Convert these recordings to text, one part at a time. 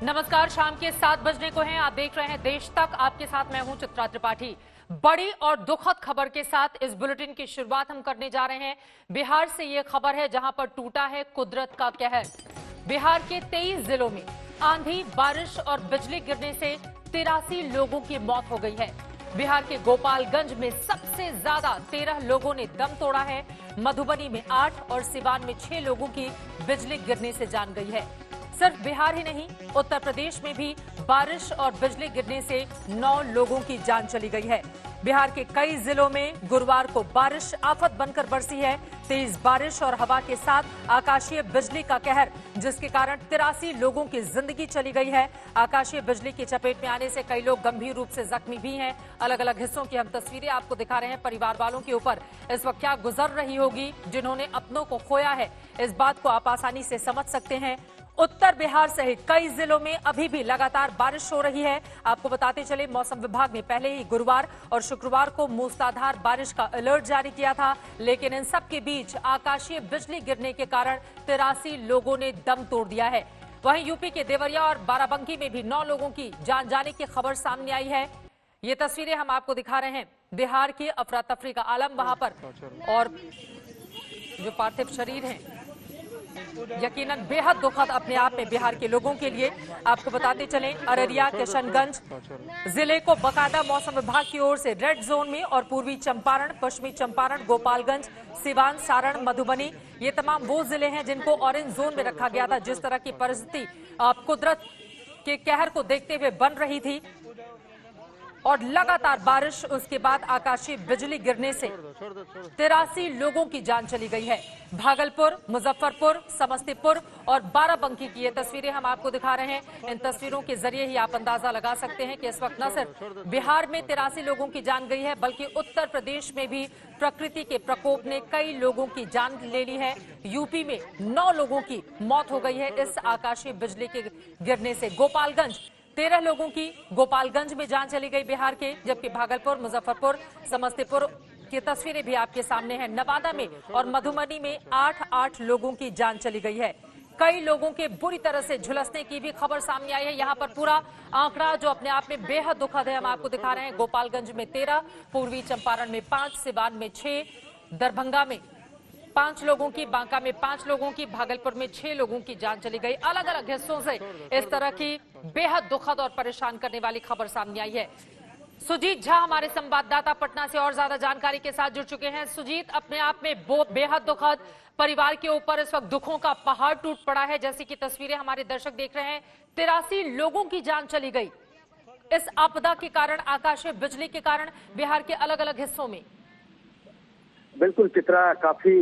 नमस्कार, शाम के 7 बजने को हैं। आप देख रहे हैं देश तक। आपके साथ मैं हूं चित्रा त्रिपाठी। बड़ी और दुखद खबर के साथ इस बुलेटिन की शुरुआत हम करने जा रहे हैं। बिहार से ये खबर है जहां पर टूटा है कुदरत का कहर। बिहार के 23 जिलों में आंधी, बारिश और बिजली गिरने से 83 लोगों की मौत हो गई है। बिहार के गोपालगंज में सबसे ज्यादा 13 लोगों ने दम तोड़ा है। मधुबनी में 8 और सिवान में 6 लोगों की बिजली गिरने से जान गई है। सिर्फ बिहार ही नहीं, उत्तर प्रदेश में भी बारिश और बिजली गिरने से 9 लोगों की जान चली गई है। बिहार के कई जिलों में गुरुवार को बारिश आफत बनकर बरसी है। तेज बारिश और हवा के साथ आकाशीय बिजली का कहर, जिसके कारण 83 लोगों की जिंदगी चली गई है। आकाशीय बिजली की चपेट में आने से कई लोग गंभीर रूप से जख्मी भी हैं। अलग अलग हिस्सों की हम तस्वीरें आपको दिखा रहे हैं। परिवार वालों के ऊपर इस वक्त क्या गुजर रही होगी जिन्होंने अपनों को खोया है, इस बात को आप आसानी से समझ सकते हैं। उत्तर बिहार सहित कई जिलों में अभी भी लगातार बारिश हो रही है। आपको बताते चले, मौसम विभाग ने पहले ही गुरुवार और शुक्रवार को मूसलाधार बारिश का अलर्ट जारी किया था, लेकिन इन सब के बीच आकाशीय बिजली गिरने के कारण 83 लोगों ने दम तोड़ दिया है। वहीं यूपी के देवरिया और बाराबंकी में भी 9 लोगों की जान जाने की खबर सामने आई है। ये तस्वीरें हम आपको दिखा रहे हैं। बिहार की अफरा तफरी का आलम वहां पर, और जो पार्थिव शरीर हैं यकीनन बेहद दुखद अपने आप में बिहार के लोगों के लिए। आपको बताते चलें, अररिया, किशनगंज जिले को बकायदा मौसम विभाग की ओर से रेड जोन में, और पूर्वी चंपारण, पश्चिमी चंपारण, गोपालगंज, सिवान, सारण, मधुबनी, ये तमाम वो जिले हैं जिनको ऑरेंज जोन में रखा गया था। जिस तरह की परिस्थिति कुदरत के कहर को देखते हुए बन रही थी और लगातार बारिश, उसके बाद आकाशीय बिजली गिरने से 83 लोगों की जान चली गई है। भागलपुर, मुजफ्फरपुर, समस्तीपुर और बाराबंकी की ये तस्वीरें हम आपको दिखा रहे हैं। इन तस्वीरों के जरिए ही आप अंदाजा लगा सकते हैं कि इस वक्त न सिर्फ बिहार में 83 लोगों की जान गई है, बल्कि उत्तर प्रदेश में भी प्रकृति के प्रकोप ने कई लोगों की जान ले ली है। यूपी में 9 लोगों की मौत हो गई है इस आकाशीय बिजली के गिरने से। गोपालगंज 13 लोगों की गोपालगंज में जान चली गई बिहार के, जबकि भागलपुर, मुजफ्फरपुर, समस्तीपुर की तस्वीरें भी आपके सामने हैं। नवादा में और मधुबनी में 8 लोगों की जान चली गई है। कई लोगों के बुरी तरह से झुलसने की भी खबर सामने आई है। यहाँ पर पूरा आंकड़ा जो अपने आप में बेहद दुखद है, हम आपको दिखा रहे हैं। गोपालगंज में 13, पूर्वी चंपारण में 5, सिवान में 6, दरभंगा में 5 लोगों की, बांका में 5 लोगों की, भागलपुर में 6 लोगों की जान चली गई। अलग अलग हिस्सों से इस तरह की बेहद दुखद और परेशान करने वाली खबर सामने आई है। सुजीत झा हमारे संवाददाता पटना से और ज्यादा जानकारी के साथ जुड़ चुके हैं। सुजीत, अपने आप में बेहद दुखद, परिवार के ऊपर इस वक्त दुखों का पहाड़ टूट पड़ा है। जैसी की तस्वीरें हमारे दर्शक देख रहे हैं, 83 लोगों की जान चली गई इस आपदा के कारण, आकाशीय बिजली के कारण बिहार के अलग अलग हिस्सों में। बिल्कुल चित्रा, काफी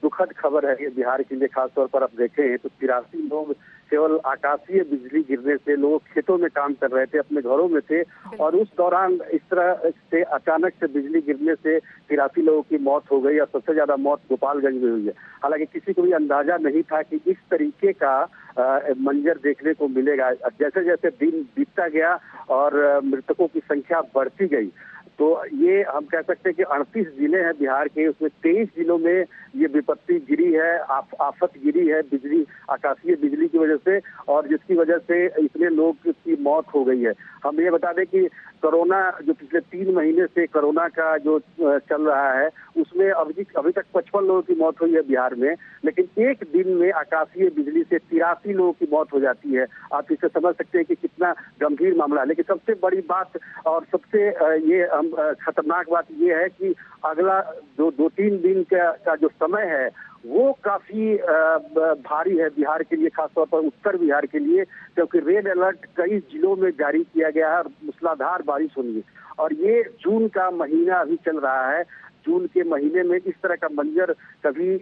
दुखद खबर है ये बिहार के लिए। खासतौर पर आप देखें तो 83 लोग केवल आकाशीय बिजली गिरने से, लोग खेतों में काम कर रहे थे, अपने घरों में थे, और उस दौरान इस तरह से अचानक से बिजली गिरने से 83 लोगों की मौत हो गई, और सबसे ज्यादा मौत गोपालगंज में हुई है। हालांकि किसी को भी अंदाजा नहीं था कि इस तरीके का मंजर देखने को मिलेगा। जैसे जैसे दिन बीतता गया और मृतकों की संख्या बढ़ती गई, तो ये हम कह सकते हैं कि 38 जिले हैं बिहार के, उसमें 23 जिलों में ये विपत्ति गिरी है, आफत गिरी है बिजली, आकाशीय बिजली की वजह से, और जिसकी वजह से इतने लोग की मौत हो गई है। हम ये बता दें कि कोरोना जो पिछले 3 महीने से कोरोना का जो चल रहा है, उसमें अभी तक 55 लोगों की मौत हुई है बिहार में, लेकिन एक दिन में आकाशीय बिजली से 83 लोगों की मौत हो जाती है। आप इसे समझ सकते हैं कि कितना गंभीर मामला है। लेकिन सबसे बड़ी बात और सबसे ये खतरनाक बात ये है कि अगला 2-3 दिन का जो समय है वो काफी भारी है बिहार के लिए, खासतौर पर उत्तर बिहार के लिए, क्योंकि रेड अलर्ट कई जिलों में जारी किया गया है और मूसलाधार बारिश होनी है। और ये जून का महीना अभी चल रहा है। जून के महीने में इस तरह का मंजर कभी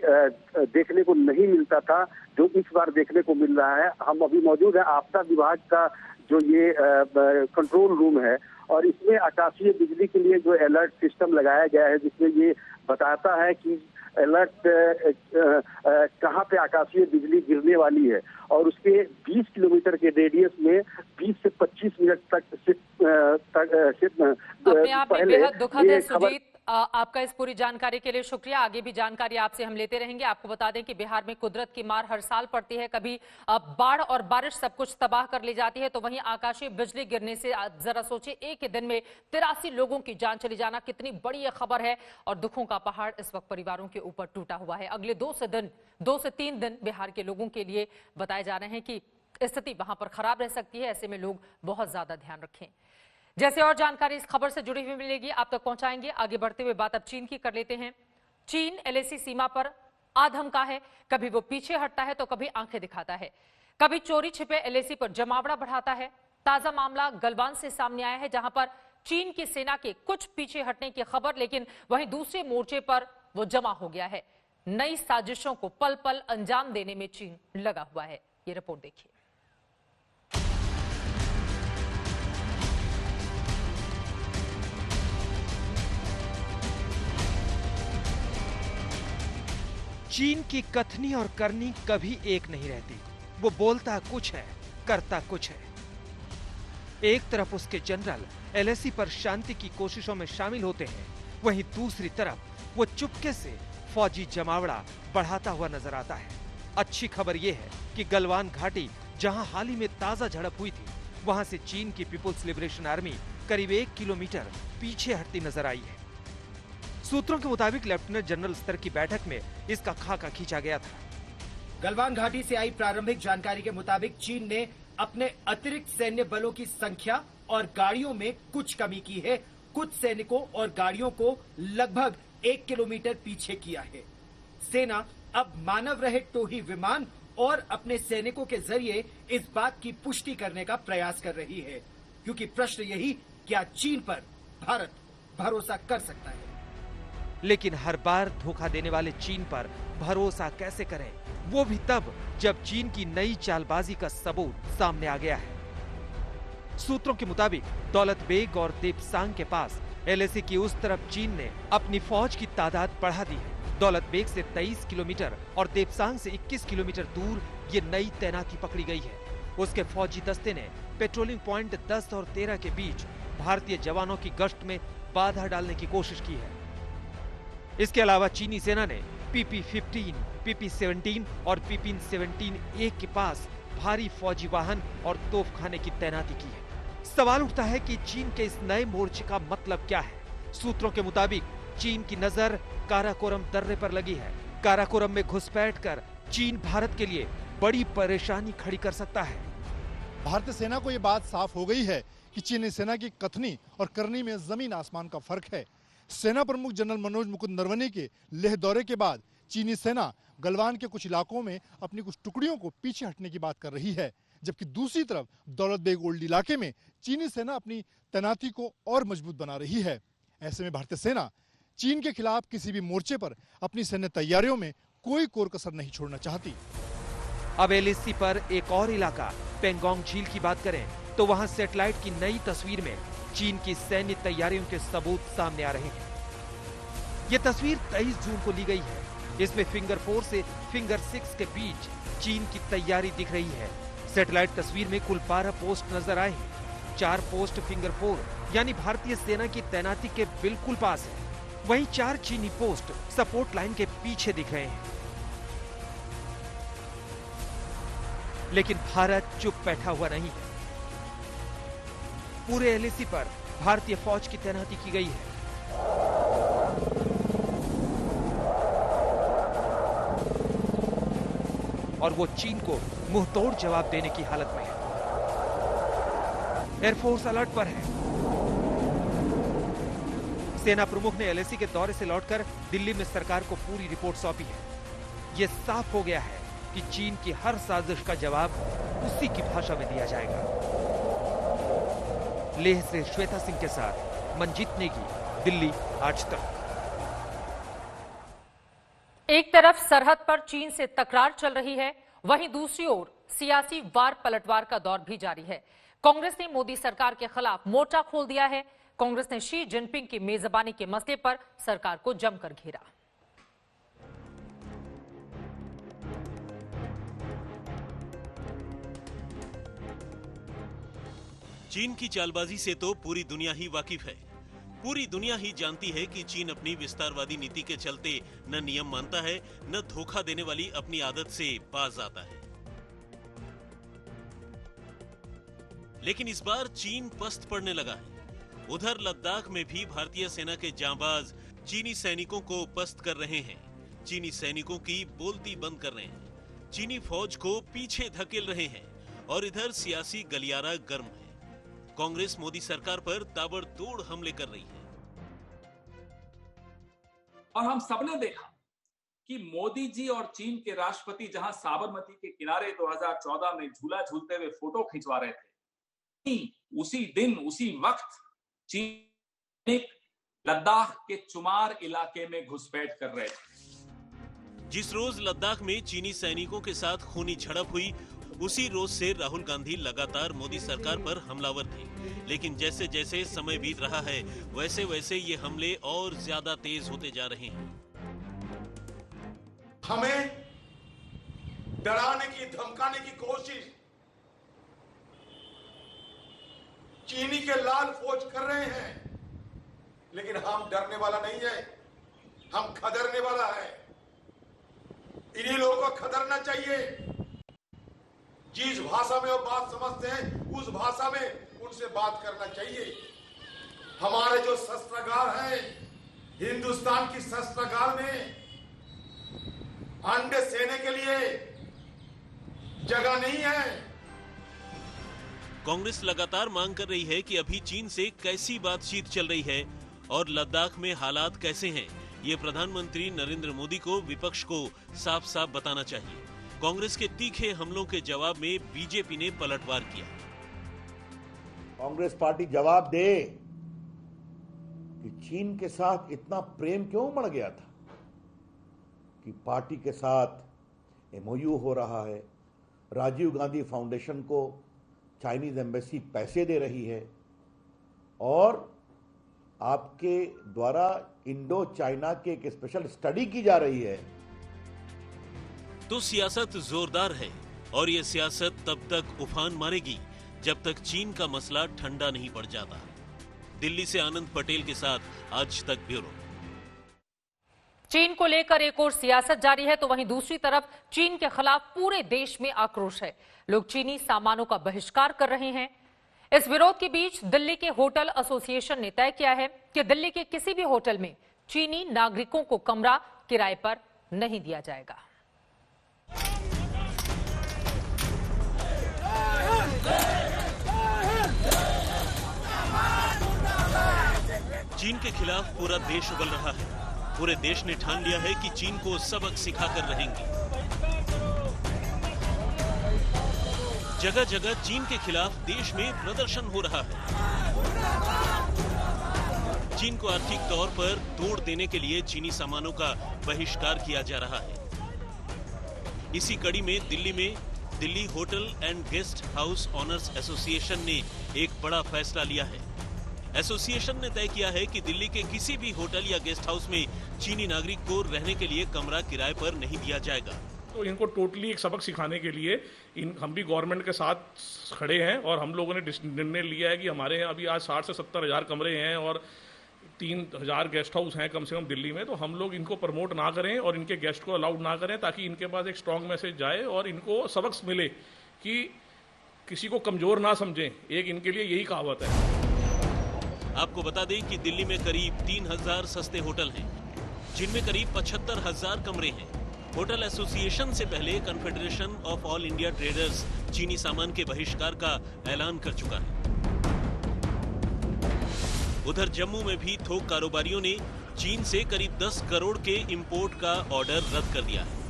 देखने को नहीं मिलता था, जो इस बार देखने को मिल रहा है। हम अभी मौजूद है आपदा विभाग का जो ये कंट्रोल रूम है, और इसमें आकाशीय बिजली के लिए जो अलर्ट सिस्टम लगाया गया है, जिसमें ये बताता है कि अलर्ट कहाँ पे आकाशीय बिजली गिरने वाली है, और उसके 20 किलोमीटर के रेडियस में 20 से 25 मिनट तक अपने आप में बेहद दुखद है। खबर सुजीत, आपका इस पूरी जानकारी के लिए शुक्रिया। आगे भी जानकारी आपसे हम लेते रहेंगे। आपको बता दें कि बिहार में कुदरत की मार हर साल पड़ती है। कभी बाढ़ और बारिश सब कुछ तबाह कर ले जाती है, तो वहीं आकाशीय बिजली गिरने से जरा सोचिए, एक ही दिन में 83 लोगों की जान चली जाना कितनी बड़ी यह खबर है। और दुखों का पहाड़ इस वक्त परिवारों के ऊपर टूटा हुआ है। अगले 2 से 3 दिन बिहार के लोगों के लिए बताए जा रहे हैं कि स्थिति वहां पर खराब रह सकती है। ऐसे में लोग बहुत ज्यादा ध्यान रखें। जैसे और जानकारी इस खबर से जुड़ी हुई मिलेगी आप तक पहुंचाएंगे। आगे बढ़ते हुए बात अब चीन की कर लेते हैं। चीन एलएसी सीमा पर आधम का है। कभी वो पीछे हटता है तो कभी आंखें दिखाता है। कभी चोरी छिपे एलएसी पर जमावड़ा बढ़ाता है। ताजा मामला गलवान से सामने आया है, जहां पर चीन की सेना के कुछ पीछे हटने की खबर, लेकिन वहीं दूसरे मोर्चे पर वो जमा हो गया है। नई साजिशों को पल पल अंजाम देने में चीन लगा हुआ है। ये रिपोर्ट देखिए। चीन की कथनी और करनी कभी एक नहीं रहती। वो बोलता कुछ है, करता कुछ है। एक तरफ उसके जनरल एलएसी पर शांति की कोशिशों में शामिल होते हैं, वहीं दूसरी तरफ वो चुपके से फौजी जमावड़ा बढ़ाता हुआ नजर आता है। अच्छी खबर यह है कि गलवान घाटी, जहां हाल ही में ताजा झड़प हुई थी, वहां से चीन की पीपुल्स लिबरेशन आर्मी करीब 1 किलोमीटर पीछे हटती नजर आई है। सूत्रों के मुताबिक लेफ्टिनेंट जनरल स्तर की बैठक में इसका खाका खींचा गया था। गलवान घाटी से आई प्रारंभिक जानकारी के मुताबिक चीन ने अपने अतिरिक्त सैन्य बलों की संख्या और गाड़ियों में कुछ कमी की है। कुछ सैनिकों और गाड़ियों को लगभग 1 किलोमीटर पीछे किया है। सेना अब मानव रहित टोही विमान और अपने सैनिकों के जरिए इस बात की पुष्टि करने का प्रयास कर रही है, क्योंकि प्रश्न यही, क्या चीन पर भारत भरोसा कर सकता है? लेकिन हर बार धोखा देने वाले चीन पर भरोसा कैसे करें, वो भी तब जब चीन की नई चालबाजी का सबूत सामने आ गया है। सूत्रों के मुताबिक दौलत बेग और देपसांग के पास एलएसी की उस तरफ चीन ने अपनी फौज की तादाद बढ़ा दी है। दौलत बेग से 23 किलोमीटर और देपसांग से 21 किलोमीटर दूर ये नई तैनाती पकड़ी गई है। उसके फौजी दस्ते ने पेट्रोलिंग पॉइंट 10 और 13 के बीच भारतीय जवानों की गश्त में बाधा डालने की कोशिश की है। इसके अलावा चीनी सेना ने PP-15, PP-17 और PP-17A के पास भारी फौजी वाहन और तोपखाने की तैनाती की है। सवाल उठता है कि चीन के इस नए मोर्चे का मतलब क्या है। सूत्रों के मुताबिक चीन की नजर काराकोरम दर्रे पर लगी है। काराकोरम में घुसपैठ कर चीन भारत के लिए बड़ी परेशानी खड़ी कर सकता है। भारतीय सेना को यह बात साफ हो गई है कि चीनी सेना की कथनी और करनी में जमीन आसमान का फर्क है। सेना प्रमुख जनरल मनोज मुकुंद नरवणे के लेह दौरे के बाद चीनी सेना गलवान के कुछ इलाकों में अपनी कुछ टुकड़ियों को पीछे हटने की बात कर रही है, जबकि दूसरी तरफ दौलत बेग ओल्ड इलाके में चीनी सेना अपनी तैनाती को और मजबूत बना रही है। ऐसे में भारतीय सेना चीन के खिलाफ किसी भी मोर्चे पर अपनी सैन्य तैयारियों में कोई कोर कसर नहीं छोड़ना चाहती। अब एलएसी पर एक और इलाका पेंगोंग झील की बात करें तो वहां सैटेलाइट की नई तस्वीर में चीन की सैन्य तैयारियों के सबूत सामने आ रहे हैं। ये तस्वीर 23 जून को ली गई है। इसमें फिंगर 4 से फिंगर 6 के बीच चीन की तैयारी दिख रही है। सैटेलाइट तस्वीर में कुल 12 पोस्ट नजर आए हैं। 4 पोस्ट फिंगर 4 यानी भारतीय सेना की तैनाती के बिल्कुल पास है। वहीं 4 चीनी पोस्ट सपोर्ट लाइन के पीछे दिख रहे हैं। लेकिन भारत चुप बैठा हुआ नहीं है। पूरे एलएसी पर भारतीय फौज की तैनाती की गई है। और वो चीन को मुंहतोड़ जवाब देने की हालत में है। एयरफोर्स अलर्ट पर है। सेना प्रमुख ने एलएसी के दौरे से लौटकर दिल्ली में सरकार को पूरी रिपोर्ट सौंपी है। यह साफ हो गया है कि चीन की हर साजिश का जवाब उसी की भाषा में दिया जाएगा। लेह से श्वेता सिंह के साथ मंजीत नेगी, दिल्ली आज तक। एक तरफ सरहद पर चीन से तकरार चल रही है, वहीं दूसरी ओर सियासी वार पलटवार का दौर भी जारी है। कांग्रेस ने मोदी सरकार के खिलाफ मोर्चा खोल दिया है। कांग्रेस ने शी जिनपिंग की मेजबानी के मसले पर सरकार को जमकर घेरा। चीन की चालबाजी से तो पूरी दुनिया ही वाकिफ है। पूरी दुनिया ही जानती है कि चीन अपनी विस्तारवादी नीति के चलते न नियम मानता है, न धोखा देने वाली अपनी आदत से बाज आता है। लेकिन इस बार चीन पस्त पड़ने लगा है। उधर लद्दाख में भी भारतीय सेना के जांबाज चीनी सैनिकों को पस्त कर रहे हैं। चीनी सैनिकों की बोलती बंद कर रहे हैं, चीनी फौज को पीछे धकेल रहे हैं और इधर सियासी गलियारा गर्म है। कांग्रेस मोदी सरकार पर ताबड़तोड़ हमले कर रही है। और हम सबने देखा कि मोदी जी और चीन के राष्ट्रपति जहां साबरमती के किनारे 2014 में झूला झूलते हुए फोटो खिंचवा रहे थे, उसी दिन उसी वक्त चीन लद्दाख के चुमार इलाके में घुसपैठ कर रहे थे। जिस रोज लद्दाख में चीनी सैनिकों के साथ खूनी झड़प हुई, उसी रोज से राहुल गांधी लगातार मोदी सरकार पर हमलावर थे। लेकिन जैसे जैसे समय बीत रहा है, वैसे वैसे ये हमले और ज्यादा तेज होते जा रहे हैं। हमें डराने की, धमकाने की कोशिश चीनी के लाल फौज कर रहे हैं, लेकिन हम डरने वाला नहीं है, हम खदरने वाला है। इन्हीं लोगों को खदरना चाहिए। जिस भाषा में वो बात समझते हैं, उस भाषा में उनसे बात करना चाहिए। हमारे जो शस्त्रागार हैं, हिंदुस्तान की शस्त्रागार में अंडे सेने के लिए जगह नहीं है। कांग्रेस लगातार मांग कर रही है कि अभी चीन से कैसी बातचीत चल रही है और लद्दाख में हालात कैसे हैं, ये प्रधानमंत्री नरेंद्र मोदी को, विपक्ष को साफ साफ बताना चाहिए। कांग्रेस के तीखे हमलों के जवाब में बीजेपी ने पलटवार किया। कांग्रेस पार्टी जवाब दे कि चीन के साथ इतना प्रेम क्यों बढ़ गया था कि पार्टी के साथ एमओयू हो रहा है, राजीव गांधी फाउंडेशन को चाइनीज एम्बेसी पैसे दे रही है और आपके द्वारा इंडो चाइना की एक स्पेशल स्टडी की जा रही है। तो सियासत जोरदार है और ये सियासत तब तक उफान मारेगी जब तक चीन का मसला ठंडा नहीं पड़ जाता। दिल्ली से आनंद पटेल के साथ आज तक ब्यूरो। चीन को लेकर एक और सियासत जारी है तो वहीं दूसरी तरफ चीन के खिलाफ पूरे देश में आक्रोश है। लोग चीनी सामानों का बहिष्कार कर रहे हैं। इस विरोध के बीच दिल्ली के होटल एसोसिएशन ने तय किया है कि दिल्ली के किसी भी होटल में चीनी नागरिकों को कमरा किराए पर नहीं दिया जाएगा। चीन के खिलाफ पूरा देश उबल रहा है। पूरे देश ने ठान लिया है कि चीन को सबक सिखाकर रहेंगे। जगह जगह चीन के खिलाफ देश में प्रदर्शन हो रहा है। चीन को आर्थिक तौर पर तोड़ देने के लिए चीनी सामानों का बहिष्कार किया जा रहा है। इसी कड़ी में Delhi hotel and guest house owners association ने एक बड़ा फैसला लिया है। एसोसिएशन ने तय किया है कि दिल्ली के किसी भी होटल या गेस्ट हाउस में चीनी नागरिक को रहने के लिए कमरा किराए पर नहीं दिया जाएगा। तो इनको टोटली एक सबक सिखाने के लिए हम भी गवर्नमेंट के साथ खड़े हैं और हम लोगों ने निर्णय लिया है कि हमारे यहाँ अभी आज 60 से 70 हज़ार कमरे हैं और 3000 गेस्ट हाउस हैं कम से कम दिल्ली में। तो हम लोग इनको प्रमोट ना करें और इनके गेस्ट को अलाउड ना करें ताकि इनके पास एक स्ट्रांग मैसेज जाए और इनको सबक मिले कि किसी को कमजोर ना समझें। एक इनके लिए यही कहावत है। आपको बता दें कि दिल्ली में करीब 3000 सस्ते होटल हैं, जिनमें करीब 75,000 कमरे हैं। होटल एसोसिएशन से पहले confederation of all India traders चीनी सामान के बहिष्कार का ऐलान कर चुका है। उधर जम्मू में भी थोक कारोबारियों ने चीन से करीब 10 करोड़ के इंपोर्ट का ऑर्डर रद्द कर दिया है।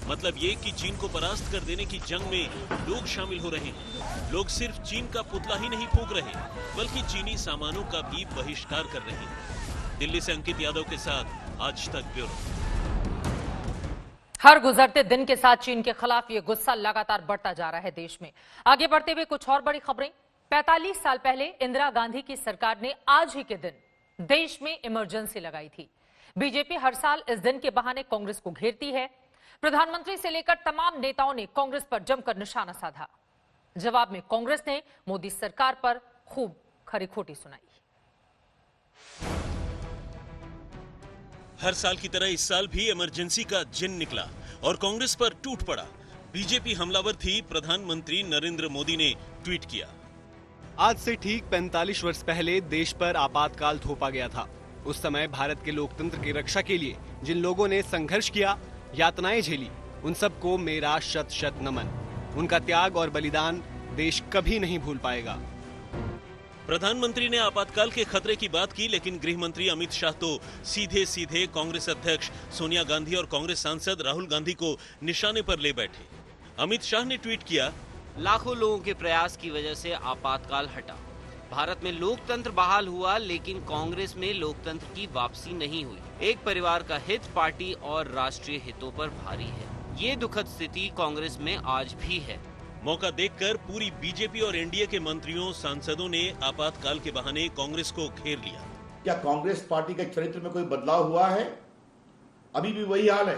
मतलब ये कि चीन को परास्त कर देने की जंग में लोग शामिल हो रहे हैं। लोग सिर्फ चीन का पुतला ही नहीं फूंक रहे, बल्कि चीनी सामानों का भी बहिष्कार कर रहे हैं। दिल्ली से अंकित यादव के साथ आज तक ब्यूरो। हर गुजरते दिन के साथ चीन के खिलाफ ये गुस्सा लगातार बढ़ता जा रहा है देश में। आगे बढ़ते हुए कुछ और बड़ी खबरें। 45 साल पहले इंदिरा गांधी की सरकार ने आज ही के दिन देश में इमरजेंसी लगाई थी। बीजेपी हर साल इस दिन के बहाने कांग्रेस को घेरती है। प्रधानमंत्री से लेकर तमाम नेताओं ने कांग्रेस पर जमकर निशाना साधा। जवाब में कांग्रेस ने मोदी सरकार पर खूब खरी खोटी सुनाई। हर साल की तरह इस साल भी इमरजेंसी का जिन निकला और कांग्रेस पर टूट पड़ा। बीजेपी हमलावर थी, प्रधानमंत्री नरेंद्र मोदी ने ट्वीट किया। आज से ठीक 45 वर्ष पहले देश पर आपातकाल थोपा गया था। उस समय भारत के लोकतंत्र की रक्षा के लिए जिन लोगों ने संघर्ष किया, यातनाएं झेली, उन सबको मेरा शत शत नमन। उनका त्याग और बलिदान देश कभी नहीं भूल पाएगा। प्रधानमंत्री ने आपातकाल के खतरे की बात की, लेकिन गृह मंत्री अमित शाह तो सीधे सीधे कांग्रेस अध्यक्ष सोनिया गांधी और कांग्रेस सांसद राहुल गांधी को निशाने पर ले बैठे। अमित शाह ने ट्वीट किया, लाखों लोगों के प्रयास की वजह से आपातकाल हटा। भारत में लोकतंत्र बहाल हुआ, लेकिन कांग्रेस में लोकतंत्र की वापसी नहीं हुई। एक परिवार का हित पार्टी और राष्ट्रीय हितों पर भारी है। ये दुखद स्थिति कांग्रेस में आज भी है। मौका देखकर पूरी बीजेपी और एनडीए के मंत्रियों सांसदों ने आपातकाल के बहाने कांग्रेस को घेर लिया। क्या कांग्रेस पार्टी के चरित्र में कोई बदलाव हुआ है? अभी भी वही हाल है।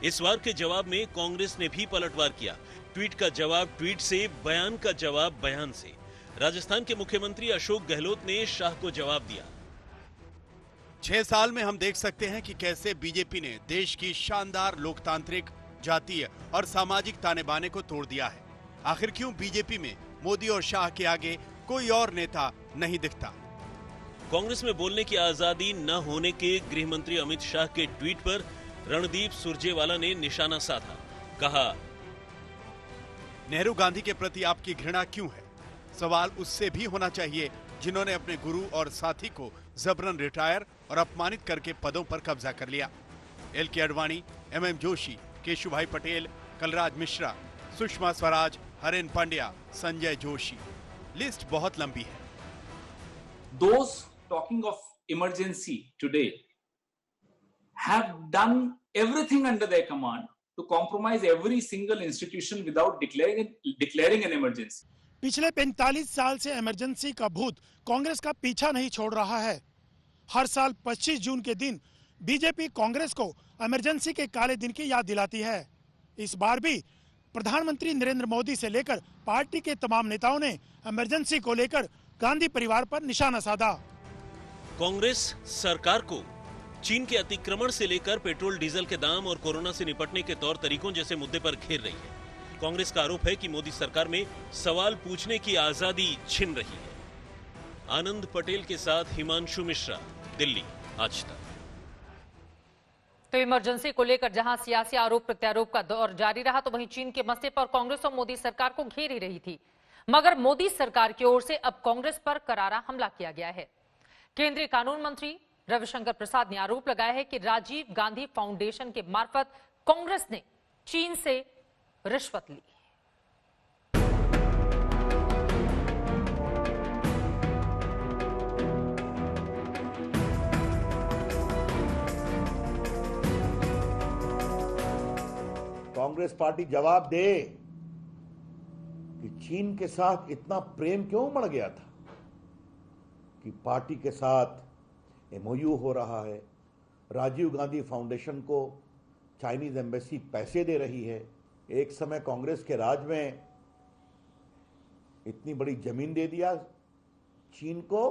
इस वार के जवाब में कांग्रेस ने भी पलटवार किया। ट्वीट का जवाब ट्वीट से, बयान का जवाब बयान से। राजस्थान के मुख्यमंत्री अशोक गहलोत ने शाह को जवाब दिया। 6 साल में हम देख सकते हैं कि कैसे बीजेपी ने देश की शानदार लोकतांत्रिक, जातीय और सामाजिक ताने बाने को तोड़ दिया है। आखिर क्यों बीजेपी में मोदी और शाह के आगे कोई और नेता नहीं दिखता? कांग्रेस में बोलने की आजादी न होने के गृह मंत्री अमित शाह के ट्वीट पर रणदीप सुरजेवाला ने निशाना साधा। कहा, नेहरू गांधी के प्रति आपकी घृणा क्यों है? सवाल उससे भी होना चाहिए जिन्होंने अपने गुरु और साथी को जबरन रिटायर और अपमानित करके पदों पर कब्जा कर लिया। एल.के. आडवाणी, एम.एम. जोशी, केशुभाई पटेल, कलराज मिश्रा, सुषमा स्वराज, हरेन पांड्या, संजय जोशी, लिस्ट बहुत लंबी है। Those talking of emergency today have done everything under their command to compromise every single institution without declaring an emergency. पिछले 45 साल से इमरजेंसी का भूत कांग्रेस का पीछा नहीं छोड़ रहा है। हर साल 25 जून के दिन बीजेपी कांग्रेस को इमरजेंसी के काले दिन की याद दिलाती है। इस बार भी प्रधानमंत्री नरेंद्र मोदी से लेकर पार्टी के तमाम नेताओं ने इमरजेंसी को लेकर गांधी परिवार पर निशाना साधा। कांग्रेस सरकार को चीन के अतिक्रमण से लेकर पेट्रोल डीजल के दाम और कोरोना से निपटने के तौर तरीकों जैसे मुद्दे पर घेर रही है। कांग्रेस का आरोप है कि मोदी सरकार में सवाल पूछने की आजादी छिन रही है। आनंद पटेल के साथ हिमांशु मिश्रा, दिल्ली, आज तक। तो इमरजेंसी को लेकर जहां सियासी आरोप प्रत्यारोप का दौर जारी रहा, तो वहीं चीन के मसले पर कांग्रेस और मोदी सरकार को घेर ही रही थी। मगर मोदी सरकार की ओर से अब कांग्रेस पर करारा हमला किया गया है। केंद्रीय कानून मंत्री रविशंकर प्रसाद ने आरोप लगाया है कि राजीव गांधी फाउंडेशन के मार्फत कांग्रेस ने चीन से रिश्वत ली। कांग्रेस पार्टी जवाब दे कि चीन के साथ इतना प्रेम क्यों उमड़ गया था कि पार्टी के साथ एमओयू हो रहा है। राजीव गांधी फाउंडेशन को चाइनीज एम्बेसी पैसे दे रही है। एक समय कांग्रेस के राज में इतनी बड़ी जमीन दे दिया चीन को।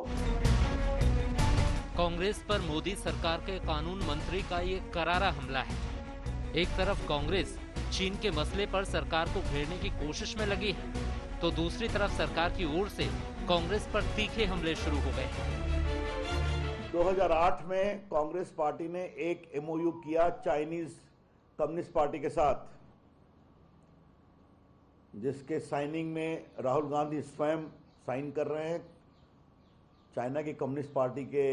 कांग्रेस पर मोदी सरकार के कानून मंत्री का ये करारा हमला है। एक तरफ कांग्रेस चीन के मसले पर सरकार को घेरने की कोशिश में लगी है, तो दूसरी तरफ सरकार की ओर से कांग्रेस पर तीखे हमले शुरू हो गए। 2008 में कांग्रेस पार्टी ने एक एमओयू किया चाइनीज कम्युनिस्ट पार्टी के साथ, जिसके साइनिंग में राहुल गांधी स्वयं साइन कर रहे हैं चाइना की कम्युनिस्ट पार्टी के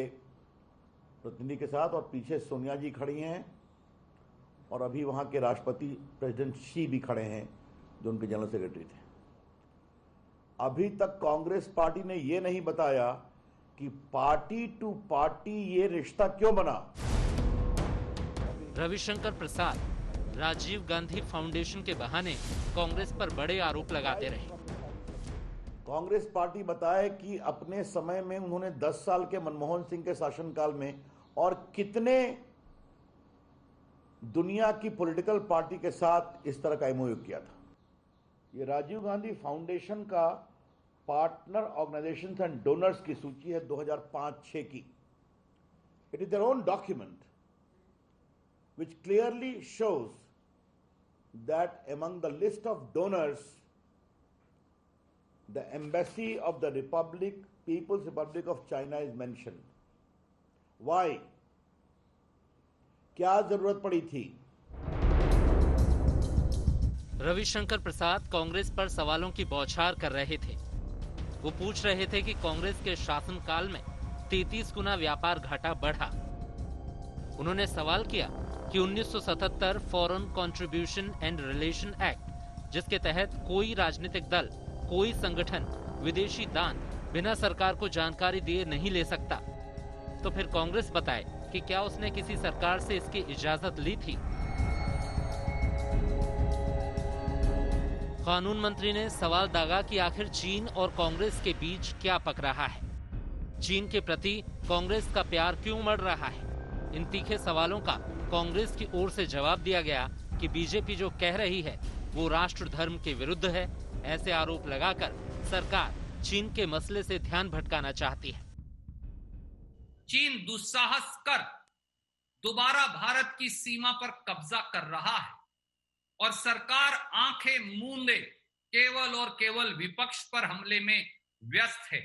प्रतिनिधि के साथ, और पीछे सोनिया जी खड़ी हैं और अभी वहां के राष्ट्रपति प्रेसिडेंट शी भी खड़े हैं जो उनके जनरल सेक्रेटरी थे। अभी तक कांग्रेस पार्टी ने यह नहीं बताया कि पार्टी टू पार्टी ये रिश्ता क्यों बना। रविशंकर प्रसाद राजीव गांधी फाउंडेशन के बहाने कांग्रेस पर बड़े आरोप लगाते रहे। कांग्रेस पार्टी बताए कि अपने समय में उन्होंने 10 साल के मनमोहन सिंह के शासनकाल में और कितने दुनिया की पॉलिटिकल पार्टी के साथ इस तरह का एमओयू किया था। ये राजीव गांधी फाउंडेशन का पार्टनर ऑर्गेनाइजेशंस एंड डोनर्स की सूची है 2005-6 की. It is their own document which clearly shows that among the list of donors, the embassy of the People's Republic of China is mentioned. Why? क्या जरूरत पड़ी थी? रविशंकर प्रसाद कांग्रेस पर सवालों की बौछार कर रहे थे. वो पूछ रहे थे कि कांग्रेस के शासनकाल में 33 गुना व्यापार घाटा बढ़ा. उन्होंने सवाल किया कि 1977 foreign contribution and relation act, जिसके तहत कोई राजनीतिक दल, कोई संगठन विदेशी दान बिना सरकार को जानकारी दिए नहीं ले सकता, तो फिर कांग्रेस बताए कि क्या उसने किसी सरकार से इसकी इजाजत ली थी. कानून मंत्री ने सवाल दागा कि आखिर चीन और कांग्रेस के बीच क्या पक रहा है. चीन के प्रति कांग्रेस का प्यार क्यों बढ़ रहा है. इन तीखे सवालों का कांग्रेस की ओर से जवाब दिया गया कि बीजेपी जो कह रही है वो राष्ट्र धर्म के विरुद्ध है. ऐसे आरोप लगाकर सरकार चीन के मसले से ध्यान भटकाना चाहती है. चीन दुस्साहस कर दोबारा भारत की सीमा पर कब्जा कर रहा है और सरकार आंखें मूंदे केवल और केवल विपक्ष पर हमले में व्यस्त है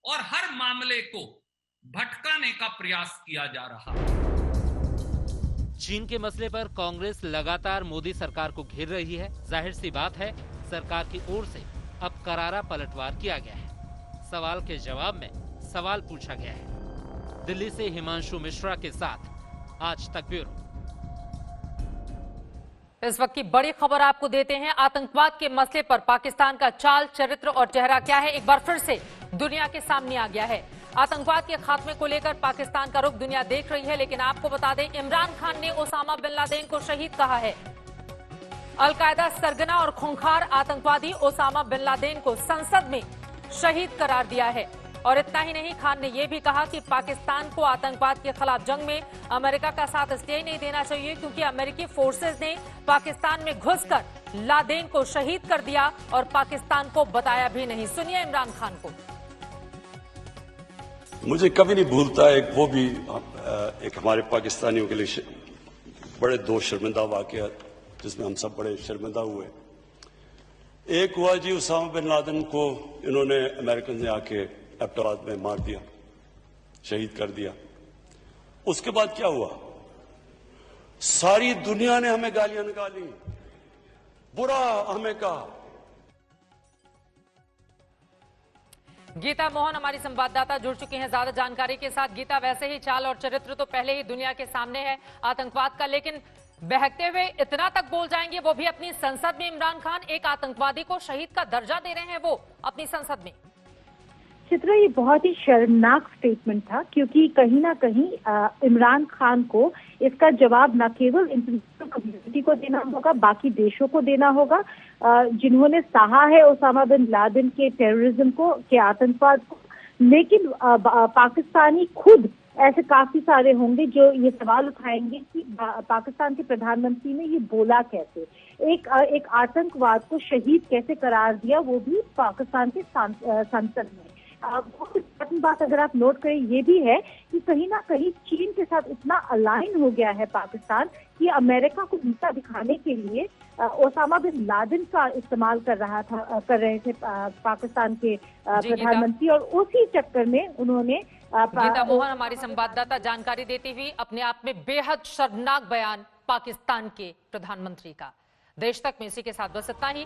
और हर मामले को भटकाने का प्रयास किया जा रहा है. चीन के मसले पर कांग्रेस लगातार मोदी सरकार को घेर रही है. जाहिर सी बात है, सरकार की ओर से अब करारा पलटवार किया गया है. सवाल के जवाब में सवाल पूछा गया है. दिल्ली से हिमांशु मिश्रा के साथ आज तक ब्यूरो. इस वक्त की बड़ी खबर आपको देते हैं. आतंकवाद के मसले पर पाकिस्तान का चाल, चरित्र और चेहरा क्या है, एक बार फिर से दुनिया के सामने आ गया है. आतंकवाद के खात्मे को लेकर पाकिस्तान का रुख दुनिया देख रही है, लेकिन आपको बता दें, इमरान खान ने ओसामा बिन लादेन को शहीद कहा है. अलकायदा सरगना और खूंखार आतंकवादी ओसामा बिन लादेन को संसद में शहीद करार दिया है. और इतना ही नहीं, खान ने यह भी कहा कि पाकिस्तान को आतंकवाद के खिलाफ जंग में अमेरिका का साथ इसलिए नहीं देना चाहिए क्योंकि अमेरिकी फोर्सेज ने पाकिस्तान में घुसकर लादेन को शहीद कर दिया और पाकिस्तान को बताया भी नहीं. सुनिए इमरान खान को. मुझे कभी नहीं भूलता वो भी एक हमारे पाकिस्तानियों के लिए बड़े दो शर्मिंदा वाकयात जिसमें हम सब बड़े शर्मिंदा हुए. एक हुआ जी, उसामा बिन लादेन को इन्होंने अमेरिकन ने आके एबटाबाद में मार दिया, शहीद कर दिया. उसके बाद क्या हुआ? सारी दुनिया ने हमें गालियां निकाली, बुरा हमें कहा. गीता मोहन हमारी संवाददाता जुड़ चुकी हैं ज्यादा जानकारी के साथ. गीता, वैसे ही चाल और चरित्र तो पहले ही दुनिया के सामने है आतंकवाद का, लेकिन बहकते हुए इतना तक बोल जाएंगे, वो भी अपनी संसद में. इमरान खान एक आतंकवादी को शहीद का दर्जा दे रहे हैं वो अपनी संसद में. चित्रा, ये बहुत ही शर्मनाक स्टेटमेंट था क्योंकि कहीं ना कहीं इमरान खान को इसका जवाब न केवल इंटरनेशनल कम्युनिटी को देना होगा, बाकी देशों को देना होगा जिन्होंने सहा है ओसामा बिन लादेन के टेररिज्म को, के आतंकवाद को. लेकिन पाकिस्तानी खुद ऐसे काफी सारे होंगे जो ये सवाल उठाएंगे कि पाकिस्तान के प्रधानमंत्री ने ये बोला कैसे, एक आतंकवाद को शहीद कैसे करार दिया, वो भी पाकिस्तान के संसद में. बहुत इम्पोर्टेंट बात अगर आप नोट करें ये भी है कि कहीं ना कहीं चीन के साथ इतना अलाइन हो गया है पाकिस्तान कि अमेरिका को नीचा दिखाने के लिए ओसामा बिन लादेन का इस्तेमाल कर रहे थे पाकिस्तान के प्रधानमंत्री. और उसी चक्कर में उन्होंने गीता मोहन हमारी संवाददाता जानकारी देती हुई अपने आप में बेहद शर्मनाक बयान पाकिस्तान के प्रधानमंत्री का. देश तक में इसी के साथ बस इतना ही.